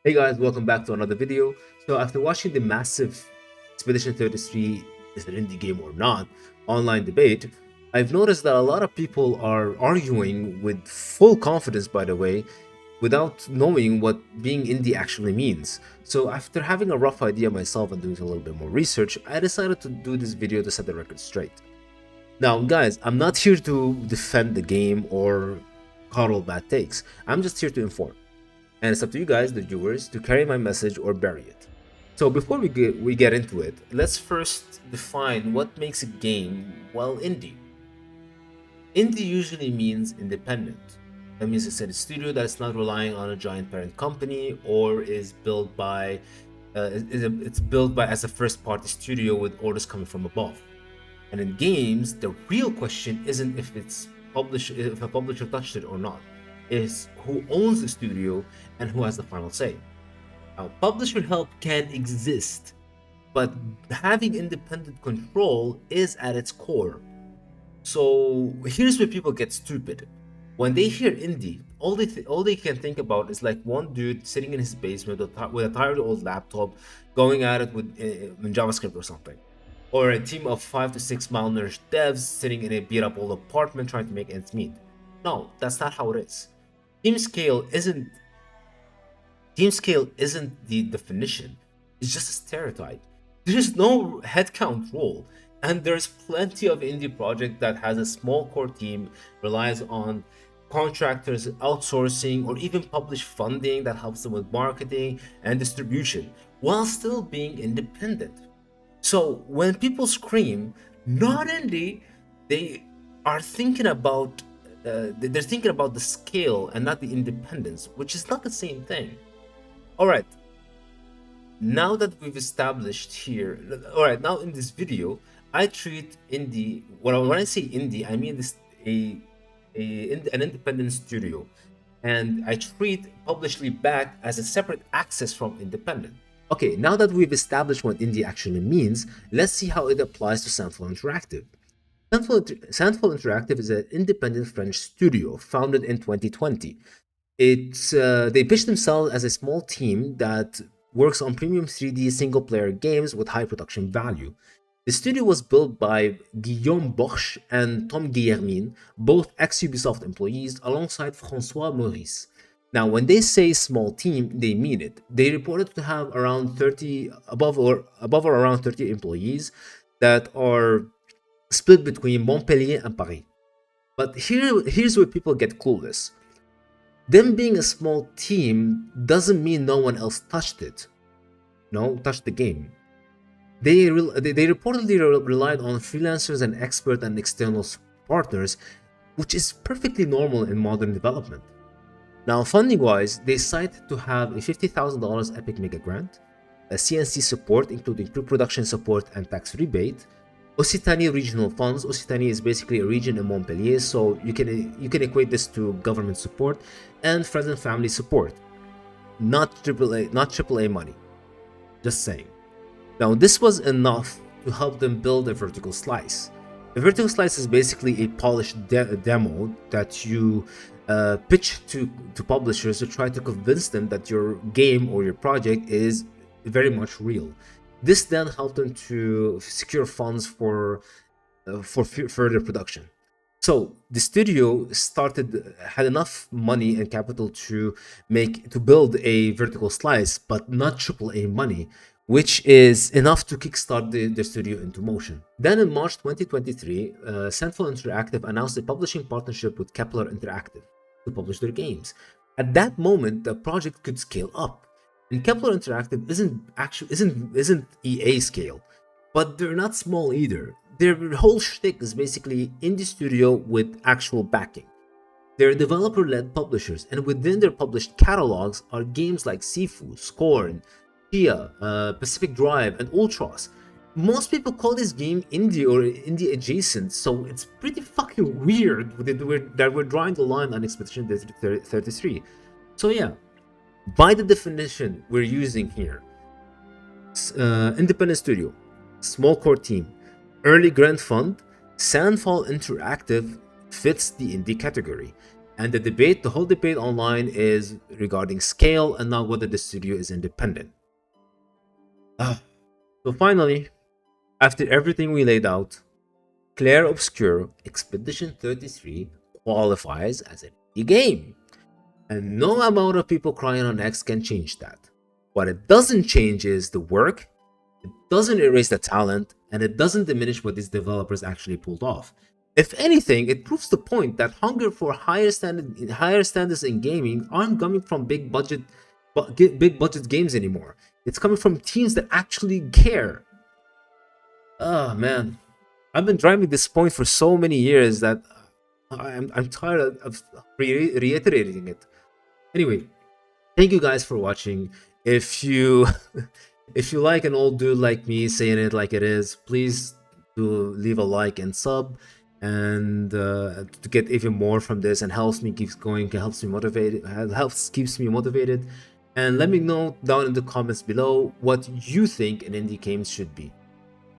Hey guys, welcome back to another video. So after watching the massive Expedition 33 is an indie game or not online debate, I've noticed that a lot of people are arguing with full confidence, by the way, without knowing what being indie actually means. So after having a rough idea myself and doing a little bit more research, I decided to do this video to set the record straight. Now guys, I'm not here to defend the game or coddle bad takes. I'm just here to inform. And it's up to you guys, the viewers, to carry my message or bury it. So before we get into it, let's first define what makes a game, well, indie. Indie usually means independent. That means it's a studio that's not relying on a giant parent company or is built by it's built by as a first party studio with orders coming from above. And in games, the real question isn't if a publisher touched it or not. Is who owns the studio and who has the final say. Now, publisher help can exist, but having independent control is at its core. So here's where people get stupid. When they hear indie, all they can think about is like one dude sitting in his basement with a tired old laptop, going at it with in JavaScript or something, or a team of 5 to 6 malnourished devs sitting in a beat up old apartment trying to make ends meet. No, that's not how it is. Team scale isn't Team scale isn't the definition. It's just a stereotype. There's no headcount rule, and there's plenty of indie project that has a small core team, relies on contractors, outsourcing, or even publish funding that helps them with marketing and distribution, while still being independent. So when people scream not indie, they are thinking about they're thinking about the scale and not the independence, which is not the same thing. All right, now that we've established here, all right, now in this video, I treat indie. When I say indie, I mean this an independent studio, and I treat publishly backed as a separate access from independent. Okay, now that we've established what indie actually means, let's see how it applies to Sandfall Interactive. Sandfall Interactive is an independent French studio founded in 2020. They pitch themselves as a small team that works on premium 3D single-player games with high production value. The studio was built by Guillaume Bosch and Tom Guillermin, both ex-Ubisoft employees, alongside François Maurice. Now, when they say small team, they mean it. They reported to have around 30, above or around 30 employees that are split between Montpellier and Paris. But here's where people get clueless. Them being a small team doesn't mean no one else touched it. No, touched the game. They reportedly relied on freelancers and expert and external partners, which is perfectly normal in modern development. Now, funding-wise, they cite to have a $50,000 Epic Mega Grant, a CNC support including pre-production support and tax rebate, Occitanie regional funds. Occitanie is basically a region in Montpellier, so you can equate this to government support, and friends and family support. Not AAA money. Just saying. Now, this was enough to help them build a vertical slice. A vertical slice is basically a polished demo that you pitch to publishers to try to convince them that your game or your project is very much real. This then helped them to secure funds for further production. So the studio had enough money and capital to build a vertical slice, but not AAA money, which is enough to kickstart the studio into motion. Then in March 2023, Sandfall Interactive announced a publishing partnership with Kepler Interactive to publish their games. At that moment, the project could scale up. And Kepler Interactive isn't EA scale, but they're not small either. Their whole shtick is basically indie studio with actual backing. They're developer-led publishers, and within their published catalogs are games like Sifu, Scorn, Chia, Pacific Drive, and Ultros. Most people call this game indie or indie adjacent, so it's pretty fucking weird that we're drawing the line on Expedition 33. So yeah, by the definition we're using here, independent studio, small core team, early grant fund, Sandfall Interactive fits the indie category. And the whole debate online is regarding scale and not whether the studio is independent. So finally, after everything we laid out, Clair Obscure Expedition 33 qualifies as an indie game. And no amount of people crying on X can change that. What it doesn't change is the work, it doesn't erase the talent, and it doesn't diminish what these developers actually pulled off. If anything, it proves the point that hunger for higher standards in gaming aren't coming from big budget games anymore. It's coming from teams that actually care. Oh man, I've been driving this point for so many years that I'm tired of reiterating it. Anyway, thank you guys for watching. If you if you like an old dude like me saying it like it is, please do leave a like and sub, and to get even more from this and helps me keeps going, helps me motivated, helps keeps me motivated. And let me know down in the comments below what you think an indie game should be.